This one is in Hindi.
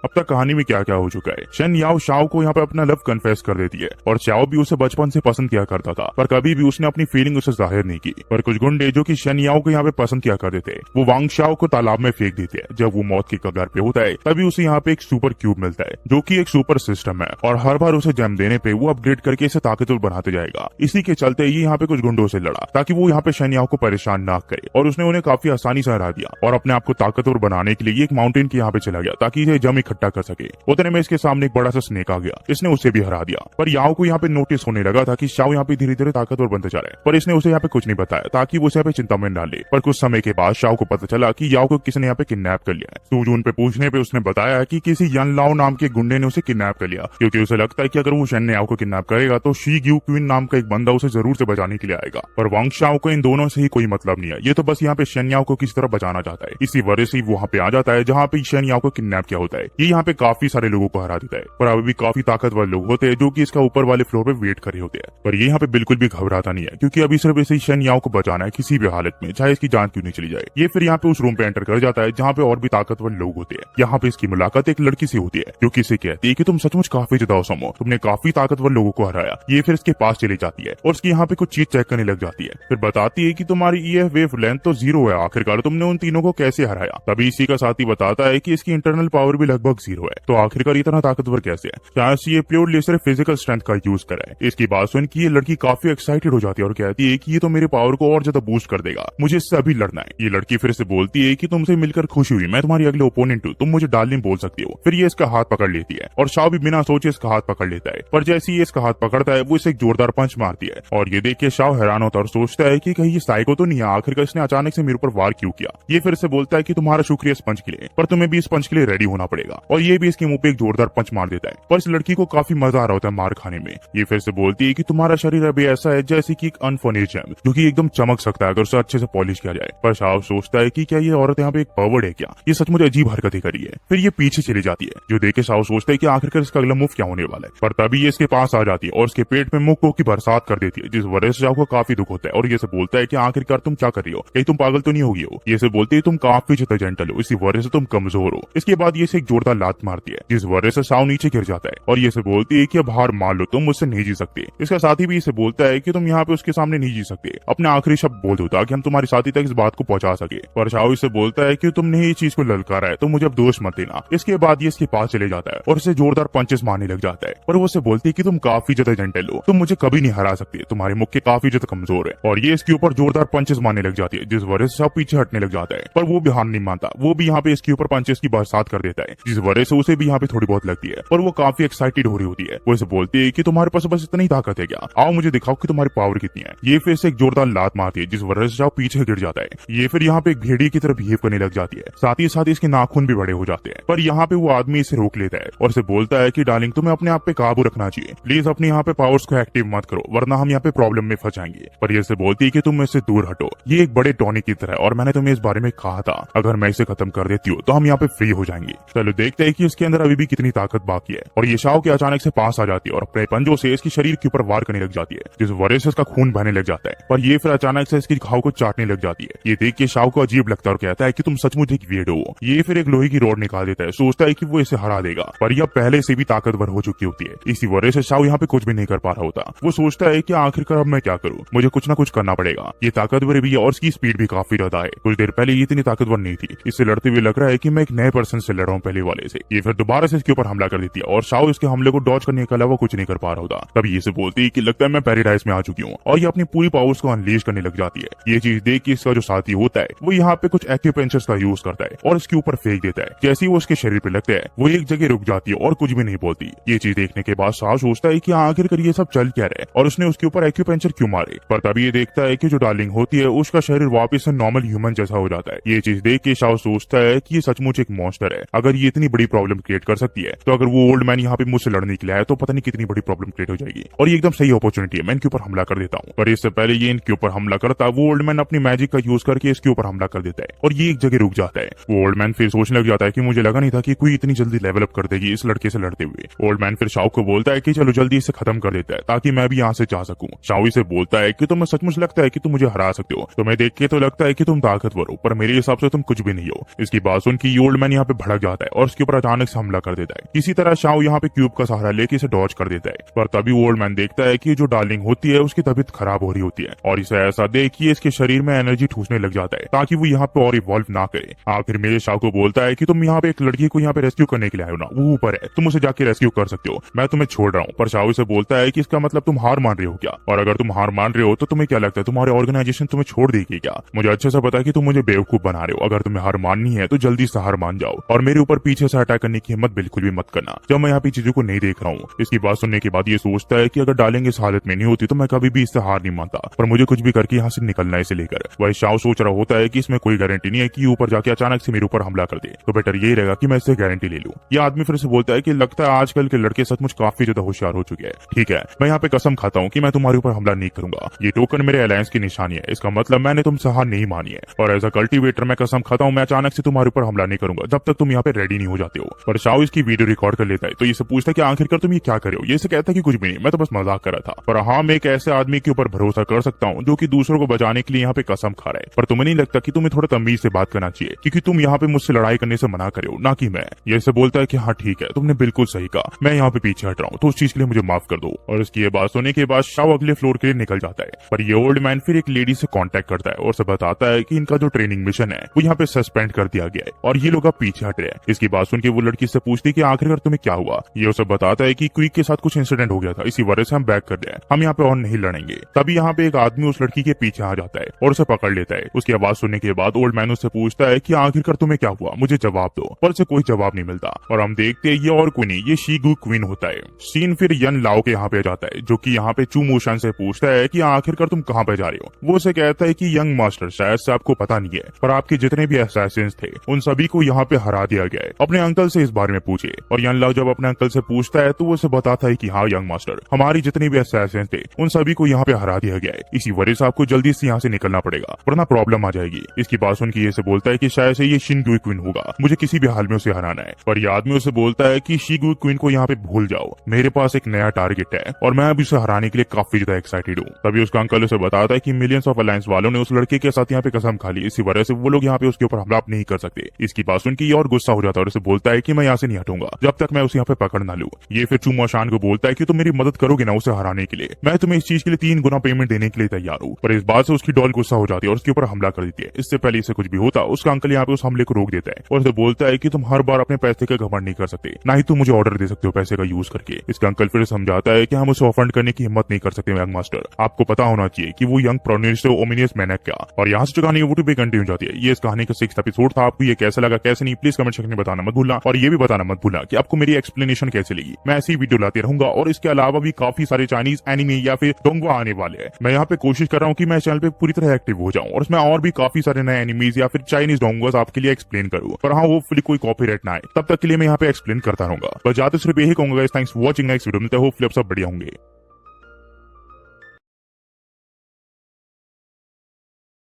अब तक कहानी में क्या क्या हो चुका है। शेन याओ शाओ को यहाँ पे अपना लव कन्फेस कर देती है और शाओ भी उसे बचपन से पसंद किया करता था, पर कभी भी उसने अपनी फीलिंग उसे जाहिर नहीं की। पर कुछ गुंडे जो कि शेन याओ को यहाँ पे पसंद किया करते थे, वो वांग शाओ को तालाब में फेंक देते हैं। जब वो मौत की कगार पे होता है तभी उसे यहाँ पे एक सुपर क्यूब मिलता है, जो कि एक सुपर सिस्टम है, और हर बार उसे जेम देने पे वो अपग्रेड करके इसे ताकतवर बनाते जाएगा। इसी के चलते ये यहाँ पे कुछ गुंडों से लड़ा ताकि वो यहाँ पे शेन याओ को परेशान ना करे, और उसने उन्हें काफी आसानी से हरा दिया और अपने आप को ताकतवर बनाने के लिए एक माउंटेन के यहाँ पे चला गया ताकि इसे जम इकट्ठा कर सके। उतने में इसके सामने एक बड़ा सा स्नेक आ गया, इसने उसे भी हरा दिया। पर याओ को यहाँ पे नोटिस होने लगा था कि शाओ यहाँ पे धीरे धीरे ताकतवर बनते जा रहे हैं, पर इसने उसे यहाँ पे कुछ नहीं बताया ताकि वो उसे यहाँ पे चिंता में डाले। पर कुछ समय के बाद शाओ को पता चला कि याओ को किसी ने यहाँ पे किडनैप कर लिया है। सूजून पे पूछने पे उसने बताया कि किसी यन लाओ नाम के गुंडे ने उसे किडनैप कर लिया, क्योंकि उसे लगता है कि अगर वो शेन याओ को किडनैप करेगा तो शी ग्यू क्वीन नाम का एक बंदा उसे जरूर से बचाने के लिए आएगा। पर वांग शाओ को इन दोनों से ही कोई मतलब नहीं है, ये तो बस यहाँ पे शेन याओ को किसी तरह बचाना चाहता है। इसी वजह से वहाँ पे आ जाता है जहाँ पे शेन याओ को किडनैप किया होता है। ये यहाँ पे काफी सारे लोगों को हरा देता है, पर अभी भी काफी ताकतवर लोग होते हैं जो कि इसका ऊपर वाले फ्लोर पे वेट कर रहे होते हैं। पर ये यहाँ पे बिल्कुल भी घबराता नहीं है, क्योंकि अभी सिर्फ इसे शेन याओ को बचाना है किसी भी हालत में, चाहे इसकी जान क्यों नहीं चली जाए। ये फिर यहाँ पे उस रूम पे एंटर कर जाता है जहाँ पे और भी ताकतवर लोग होते हैं। यहाँ पे इसकी मुलाकात एक लड़की से होती है जो कि इसे कहती है कि तुम सचमुच काफी ज्यादा औसम हो, तुमने काफी ताकतवर लोगों को हराया। ये फिर इसके पास चली जाती है और इसकी यहाँ पे कुछ चीज चेक करने लग जाती है, फिर बताती है कि तुम्हारी EF वेव लेंथ तो 0 है, आखिरकार तुमने उन तीनों को कैसे हराया। तभी इसी का साथी बताता है कि इसकी इंटरनल पावर भी लगभग 0 है, तो आखिरकार इतना ताकतवर कैसे है। शायद ये प्योरली सिर्फ फिजिकल स्ट्रेंथ का यूज करे। इसकी बात सुन की ये लड़की काफी एक्साइटेड हो जाती है और कहती है कि ये तो मेरे पावर को और ज्यादा बूस्ट कर देगा, मुझे इससे अभी लड़ना है। ये लड़की फिर से बोलती है कि तुमसे मिलकर खुशी हुई, मैं तुम्हारी अगले ओपोनेंट हूँ, तुम मुझे डार्लिंग बोल सकती हो। फिर ये इसका हाथ पकड़ लेती है और शाओ भी बिना सोचे इसका हाथ पकड़ लेता है, पर जैसे ही इसका हाथ पकड़ता है वो इसे एक जोरदार पंच मारती है। और ये देख के शाओ हैरान होता है और सोचता है कि कहीं ये साइको तो नहीं है, आखिरकार इसने अचानक से मेरे ऊपर वार क्यों किया। ये फिर से बोलता है कि तुम्हारा शुक्रिया इस पंच के लिए, पर तुम्हें भी इस पंच के लिए रेडी होना पड़ेगा। और ये भी इसके मुंह पे एक जोरदार पंच मार देता है, पर इस लड़की को काफी मजा आ रहा होता है मार खाने में। ये फिर से बोलती है कि तुम्हारा शरीर अभी ऐसा है जैसे कि एक अनफर्निश्ड जेम, जो कि एकदम चमक सकता है अगर उसे अच्छे से पॉलिश किया जाए। पर शाओ सोचता है कि क्या ये औरत यहाँ पे एक पर्वर्ट है क्या, ये सचमुच अजीब हरकतें करी है। फिर ये पीछे चली जाती है, जो देख के शाओ सोचता है कि आखिरकार इसका अगला मूव क्या होने वाला है। पर तभी ये इसके पास आ जाती है और इसके पेट में मुक्कों की बरसात कर देती है, जिस वजह से शाओ को काफी दुख होता है। और ये से बोलता है कि आखिरकार तुम क्या कर रही हो, कहीं तुम पागल तो नहीं होगी हो। ये से बोलती है तुम काफी ज्यादा जेंटल हो, इसी वजह से तुम कमजोर हो। इसके बाद ये से एक जोरदार लात मारती है, जिस वजह से शाओ नीचे गिर जाता है। और ये से बोलती है कि अब हार मान लो, तुम मुझसे नहीं जी सकते। इसका साथी भी इसे बोलता है कि तुम यहाँ पे उसके सामने नहीं जी सकते, अपने आखिरी शब्द बोल दो ताकि हम तुम्हारे साथी तक इस बात को पहुंचा सके। पर शाओ इसे बोलता है कि तुमने ये चीज को ललकारा है तो मुझे अब दोष मत देना। इसके बाद ये इसके पास चले जाता है और इसे जोरदार पंचेस मारने लग जाता है, पर वो उसे बोलती है कि तुम काफी ज्यादा जेंटल हो, तुम मुझे कभी नहीं हरा सकते, तुम्हारे मुक्के काफी ज्यादा कमजोर है। और ये इसके ऊपर जोरदार पंचेस मारने लग जाती है, जिस वजह से सब पीछे हटने लग जाता है। पर वो भी हार नहीं मानता, वो भी यहाँ पे इसके ऊपर पंचेस की बरसात कर देता है, जिस वजह से उसे भी यहाँ पे थोड़ी बहुत लगती है। पर वो काफी एक्साइटेड हो रही होती है। वो इसे बोलती है कि तुम्हारे पास बस इतनी ताकत है क्या, आओ मुझे दिखाओ कि तुम्हारी पावर कितनी है। ये फिर से एक जोरदार लात मारती है, जिस वजह से शाओ पीछे गिर जाता है। ये फिर यहाँ पे एक भेड़िए की तरह बिहेव करने लग जाती है, साथ ही साथ इसके नाखून भी बड़े हो जाते हैं। पर यहाँ पे वो आदमी इसे रोक लेता है और इसे बोलता है कि डार्लिंग तुम्हें अपने आप पे काबू रखना चाहिए, प्लीज अपने यहाँ पे पावर्स को एक्टिव मत करो वरना हम यहाँ पे प्रॉब्लम में फंस जाएंगे। पर ये बोलती है कि तुम इससे दूर हटो, ये एक बड़े टॉनिक की तरह है और मैंने तुम्हें इस बारे में कहा था, अगर मैं इसे खत्म कर देती हूँ तो हम यहाँ पे फ्री हो जाएंगे। चलो देखते हैं कि इसके अंदर अभी भी कितनी ताकत बाकी है। और ये शाओ के अचानक से पास आ जाती है और अपने पंजों से इसके शरीर के ऊपर वार करने लग जाती है, जिस वजह से इसका खून बहने लग जाता है। पर ये फिर अचानक से इसकी घाव को चाटने लग जाती है। ये देख के शाओ को अजीब लगता है और कहता है कि तुम सचमुच एक वियर्डो हो। ये फिर एक लोहे की रॉड निकाल देता है, सोचता है कि वो इसे हरा देगा, पर यह पहले से भी ताकतवर हो चुकी होती है। इसी वजह से शाओ यहाँ पे कुछ भी नहीं कर पा रहा होता। वो सोचता है कि आखिरकार अब मैं क्या करूँ, मुझे कुछ ना कुछ करना पड़ेगा। ये ताकतवर भी है और इसकी स्पीड भी काफी ज्यादा है, कुछ देर पहले ये इतनी ताकतवर नहीं थी। इससे लड़ते हुए लग रहा है कि मैं एक नए पर्सन से लड़ रहा हूँ पहले वाले से। ये फिर दोबारा से इसके ऊपर हमला कर देती है और शाओ इसके हमले को डॉज करने के अलावा कुछ नहीं कर पा रहा होता। तभी ये बोलती है कि लगता है मैं पैराडाइज में आ चुकी हूँ, और ये अपनी पूरी पावर्स को अनलीश करने लग जाती है। ये चीज देख के इसका जो साथी होता है वो यहाँ पे कुछ एक्यूपेंचर्स का यूज करता है और इसके ऊपर फेंक देता है। जैसे ही वो उसके शरीर पे लगता है वो एक जगह रुक जाती है और कुछ भी नहीं बोलती। ये चीज देखने के बाद शाओ सोचता है कि आखिरकार ये सब चल क्या रहा है और उसने उसके ऊपर एक्यूपेंचर क्यों मारे। पर तभी ये देखता है कि जो डार्लिंग होती है उसका शरीर वापस से नॉर्मल ह्यूमन जैसा हो जाता है। ये चीज देख के शाओ सोचता है कि ये सचमुच एक मॉन्स्टर है, अगर ये इतनी बड़ी प्रॉब्लम क्रिएट कर सकती है तो अगर वो ओल्ड मैन यहाँ पे मुझसे लड़ने के लिए आया तो पता नहीं कितनी बड़ी प्रॉब्लम क्रिएट हो जाएगी। और ये एकदम सही अपॉर्चुनिटी है, मैं इनके ऊपर हमला कर देता हूँ। पर इससे पहले ये इनके ऊपर हमला करता, वो ओल्ड मैन अपनी मैजिक का यूज करके इसके ऊपर हमला कर देता है और ये एक जगह रुक जाता है। वो ओल्ड मैन फिर सोचने लग जाता है कि मुझे लगा नहीं था कि कोई इतनी जल्दी लेवल अप कर देगी इस लड़के से लड़ते हुए। ओल्ड मैन फिर शाओ को बोलता है कि चलो जल्दी इसे खत्म कर देता है ताकि मैं भी यहाँ से जा सकूं। शाओ इसे बोलता है कि तुम्हें सचमुच लगता है कि तुम मुझे हरा सकते हो, तुम्हें देख के तो लगता है कि तुम ताकतवर हो, पर मेरे हिसाब से तुम कुछ भी नहीं हो। इसकी बात सुन के ओल्ड मैन यहाँ पे भड़क जाता है और उसके ऊपर अचानक से हमला कर देता है। इसी तरह शाओ यहाँ पे क्यूब का सहारा लेके इसे डॉज कर देता है, पर तभी ओल्ड मैन देखता है कि जो डार्लिंग होती है उसकी तबीयत खराब हो रही होती है और इसे ऐसा देख कि इसके शरीर में एनर्जी ठूसने लग जाता है ताकि वो यहाँ पे और इवॉल्व ना करे। आखिर में शाओ को बोलता है कि तुम यहाँ पे एक लड़की को यहाँ पे रेस्क्यू करने के लिए आए हो ना, वो ऊपर है, तुम उसे जाके रेस्क्यू कर सकते हो, मैं तुम्हें छोड़ रहा हूँ। पर शाओ इसे बोलता है कि इसका मतलब तुम हार मान रहे हो क्या, और अगर तुम हार मान रहे हो तो तुम्हें क्या लगता है तुम्हारे ऑर्गेनाइजेशन तुम्हें छोड़ देगी क्या? मुझे अच्छे से पता है कि तुम मुझे बेवकूफ बना रहे हो, अगर तुम्हें हार माननी है तो जल्दी से हार मान जाओ और मेरे ऊपर पीछे से अटैक करने की हिम्मत बिल्कुल भी मत करना जब मैं यहाँ पे चीजों को नहीं देख रहा हूँ। इसकी बात सुनने के बाद ये सोचता है कि अगर डालेंगे इस हालत में नहीं होती तो मैं कभी भी इससे हार नहीं मानता, पर मुझे कुछ भी करके यहाँ से निकलना है इसे लेकर। वही शाओ सोच रहा होता है कि इसमें कोई गारंटी नहीं है कि ऊपर जाके अचानक से मेरे ऊपर हमला कर दे, तो बेटर यही रहेगा कि मैं इससे गारंटी ले लूं। ये आदमी फिर से बोलता है कि लगता है आजकल के लड़के सचमुच काफी ज्यादा होशियार हो चुके हैं। ठीक है, मैं यहाँ पे कसम खाता हूँ कि मैं तुम्हारे ऊपर हमला नहीं करूंगा, ये टोकन मेरे अलायंस की निशानी है, इसका मतलब मैंने तुमसे हार नहीं मानी है, और एज अ कल्टिवेटर मैं कसम खाता हूँ मैं अचानक से तुम्हारे ऊपर हमला नहीं करूंगा जब तक तुम यहाँ पे रेडी नहीं हो जाते हो। पर शाओ इसकी वीडियो रिकॉर्ड कर लेता है तो इसे पूछता है कि आखिरकार तुम ये क्या कर रहे हो। ये इसे कहता है कि कुछ भी नहीं, मैं तो बस मजाक कर रहा था, पर हाँ मैं एक ऐसे आदमी के ऊपर भरोसा कर सकता हूँ जो कि दूसरों को बचाने के लिए यहाँ पे कसम खा रहा है। पर तुम्हें नहीं लगता कि तुम्हें थोड़ा तमीज से बात करना चाहिए, क्योंकि तुम यहाँ पे मुझसे लड़ाई करने से मना करे हो, ना कि मैं। ये इसे बोलता है कि हाँ ठीक है, तुमने बिल्कुल सही कहा, मैं यहाँ पे पीछे हट रहा हूँ, तो उस चीज के लिए मुझे माफ कर दो। और उसकी ये बात सुनने के बाद शाओ अगले फ्लोर के लिए निकल जाता है, पर ये ओल्ड मैन फिर एक लेडी से कांटेक्ट करता है और उसे बताता है कि इनका जो ट्रेनिंग मिशन है वो यहाँ पे सस्पेंड कर दिया गया है और ये लोग अब पीछे हट रहे हैं। इसकी बात सुन के वो लड़की से पूछती है कि आखिरकार तुम्हें क्या हुआ। ये उसे बताता है कि क्विक के साथ कुछ इंसिडेंट हो गया था, इसी वजह से हम बैक कर रहे हैं, हम यहाँ पे और नहीं लड़ेंगे। तभी यहाँ पे एक आदमी उस लड़की के पीछे आ जाता है और उसे पकड़ लेता है। उसकी आवाज सुनने के बाद ओल्ड मैन उससे पूछता है कि आखिरकार तुम्हें क्या हुआ, मुझे जवाब दो, पर उसे कोई जवाब नहीं मिलता। और हम देखते हैं ये और कोई नहीं, ये शीगु क्वीन होता है। सीन फिर यन लाओ के यहाँ पे जाता है जो कि यहाँ पे चू मोशन से पूछता है कि आखिरकार तुम कहाँ पे जा रहे हो। वो उसे कहता है कि यंग मास्टर शायद से आपको पता नहीं है, पर आपके जितने भी असैसिन्स थे उन सभी को यहाँ पे हरा दिया गया है, अपने अंकल से इस बारे में पूछे। और यन लाओ जब अपने अंकल से पूछता है तो वो उसे बताता है कि हाँ यंग मास्टर, हमारी जितने भी असैसिन्स थे उन सभी को यहाँ पे हरा दिया गया है, इसी वजह से आपको जल्दी से यहाँ से निकलना पड़ेगा वरना प्रॉब्लम आ जाएगी। इसकी बात सुन के ये बोलता है कि शायद से ये शिनगुई क्वीन होगा, मुझे किसी भी हाल में उसे हराना है। पर ये आदमी उसे बोलता है कि शिगुई क्वीन को यहाँ पे भूल जाओ, मेरे पास एक नया टारगेट है और मैं अभी उसे हराने के लिए काफी ज्यादा एक्साइटेड हूँ। तभी उसका अंकल उसे बताता है कि मिलियंस ऑफ अलायंस वालों ने उस लड़के के साथ यहाँ पे कसम खा ली, इसी वजह से वो लोग यहाँ पे उसके ऊपर हमला नहीं कर सकते। इसकी बात सुन के ये और गुस्सा हो जाता है और उसे बोलता है कि मैं यहाँ से नहीं हटूंगा जब तक मैं उसे यहाँ पे पकड़ ना लूं। ये फिर चूमाशान को बोलता है कि तुम मेरी मदद करोगे ना उसे हराने के लिए, मैं तुम्हें इस चीज के लिए 3 गुना पेमेंट देने के लिए तैयार हूँ। पर इस बात से उसकी डॉल गुस्सा हो जाती है और उसके ऊपर हमला कर देती है। इससे पहले इसे कुछ भी होता उसका अंकल यहाँ पे उस हमले को रोक देता है और उसे बोलता है कि तुम हर बार अपने पैसे का घमंड नहीं कर सकते, ना ही तुम मुझे ऑर्डर दे सकते हो पैसे का यूज करके। इसका अंकल फिर समझाता है कि हम उसे ऑफेंड करने की हिम्मत नहीं कर सकते यंग मास्टर, आपको पता होना चाहिए कि वो यंग प्रोनियस ओमिनियस मैनक क्या। और यहाँ से कहानी वो भी कंटिन्यू जाती है। ये इस कहानी का 6th एपिसोड था। आपको ये कैसा लगा कैसे नहीं प्लीज कमेंट सेक्शन में बताना मत भूलना, और ये भी बताना मत भूलना कि आपको मेरी एक्सप्लेनेशन कैसे लगी। मैं ऐसी वीडियो लाते रहूंगा और इसके अलावा भी काफी सारे चाइनीज एनिमे या फिर डोंगवा आने वाले हैं। मैं यहाँ पे कोशिश कर रहा हूँ कि मैं चैनल पे पूरी तरह एक्टिव हो जाऊं और उसमें और भी काफी सारे नए एनिमीज या फिर चाइनीज डोंगवास आपके लिए एक्सप्लेन करूँ, पर हाँ होपफुली कोई कॉपीराइट ना आए, तब तक के लिए मैं यहाँ पे एक्सप्लेन करता रहूंगा। बस जाते सिर्फ यही कहूंगा, thanks for watching, next video में होपफुली आप सब बढ़िया होंगे।